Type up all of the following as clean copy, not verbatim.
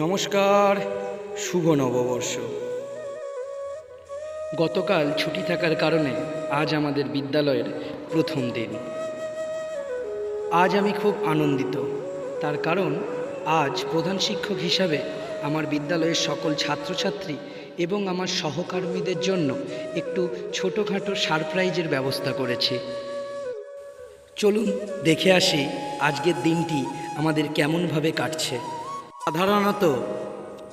নমস্কার, শুভ নববর্ষ। গতকাল ছুটি থাকার কারণে আজ আমাদের বিদ্যালয়ের প্রথম দিন। আজ আমি খুব আনন্দিত, তার কারণ আজ প্রধান শিক্ষক হিসাবে আমার বিদ্যালয়ের সকল ছাত্রছাত্রী এবং আমার সহকর্মীদের জন্য একটু ছোটোখাটো সারপ্রাইজের ব্যবস্থা করেছি। চলুন দেখে আসি আজকের দিনটি আমাদের কেমনভাবে কাটছে। সাধারণত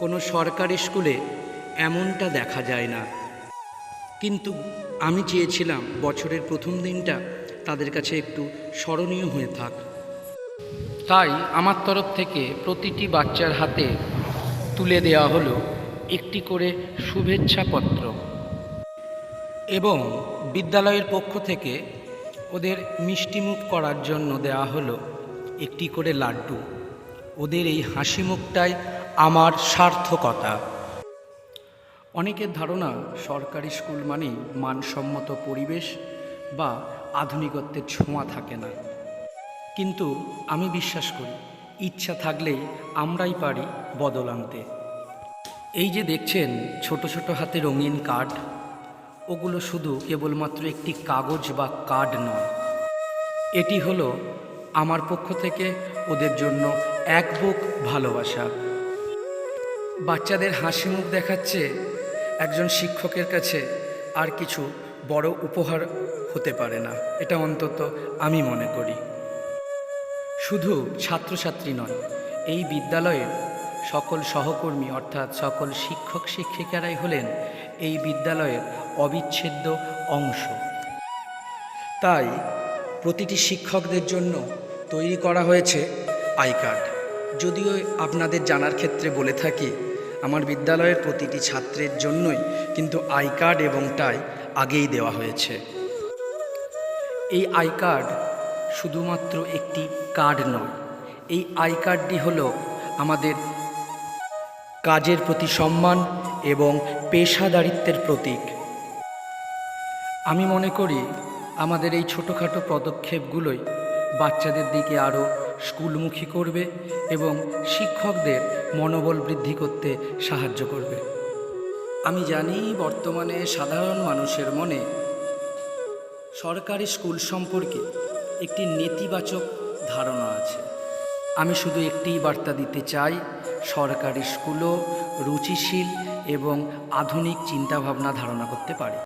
কোনো সরকারি স্কুলে এমনটা দেখা যায় না, কিন্তু আমি চেয়েছিলাম বছরের প্রথম দিনটা তাদের কাছে একটু স্মরণীয় হয়ে থাক। তাই আমার তরফ থেকে প্রতিটি বাচ্চার হাতে তুলে দেওয়া হলো একটি করে শুভেচ্ছাপত্র এবং বিদ্যালয়ের পক্ষ থেকে ওদের মিষ্টিমুখ করার জন্য দেওয়া হলো একটি করে লাড্ডু। ওদের এই হাসি মুখটাই আমার সার্থকতা। অনেকের ধারণা সরকারি স্কুল মানেই মানসম্মত পরিবেশ বা আধুনিকত্বের ছোঁয়া থাকে না, কিন্তু আমি বিশ্বাস করি ইচ্ছা থাকলেই আমরাই পারি বদল আনতে। এই যে দেখছেন ছোট ছোট হাতে রঙিন কার্ড, ওগুলো শুধু কেবলমাত্র একটি কাগজ বা কার্ড নয়, এটি হলো আমার পক্ষ থেকে ওদের জন্য এক বুক ভালোবাসা। বাচ্চাদের হাসি মুখ দেখাচ্ছে একজন শিক্ষকের কাছে আর কিছু বড় উপহার হতে পারে না, এটা অন্তত আমি মনে করি। শুধু ছাত্রছাত্রী নয়, এই বিদ্যালয়ের সকল সহকর্মী অর্থাৎ সকল শিক্ষক শিক্ষিকারাই হলেন এই বিদ্যালয়ের অবিচ্ছেদ্য অংশ। তাই প্রতিটি শিক্ষকদের জন্য তৈরি করা হয়েছে আই কার্ড। যদিও আপনাদের জানার ক্ষেত্রে বলে থাকি, আমার বিদ্যালয়ের প্রতিটি ছাত্রের জন্যই কিন্তু আই কার্ড এবং টাই আগেই দেওয়া হয়েছে। এই আই কার্ড শুধুমাত্র একটি কার্ড নয়, এই আই কার্ডটি হলো আমাদের কাজের প্রতি সম্মান এবং পেশাদারিত্বের প্রতীক। আমি মনে করি আমাদের এই ছোটোখাটো পদক্ষেপগুলোই বাচ্চাদের দিকে আরও স্কুলমুখী করবে এবং শিক্ষকদের মনোবল বৃদ্ধি করতে সাহায্য করবে। আমি জানি বর্তমানে সাধারণ মানুষের মনে সরকারি স্কুল সম্পর্কে একটি নেতিবাচক ধারণা আছে। আমি শুধু একটিই বার্তা দিতে চাই, সরকারি স্কুলও রুচিশীল এবং আধুনিক চিন্তাভাবনা ধারণা করতে পারে।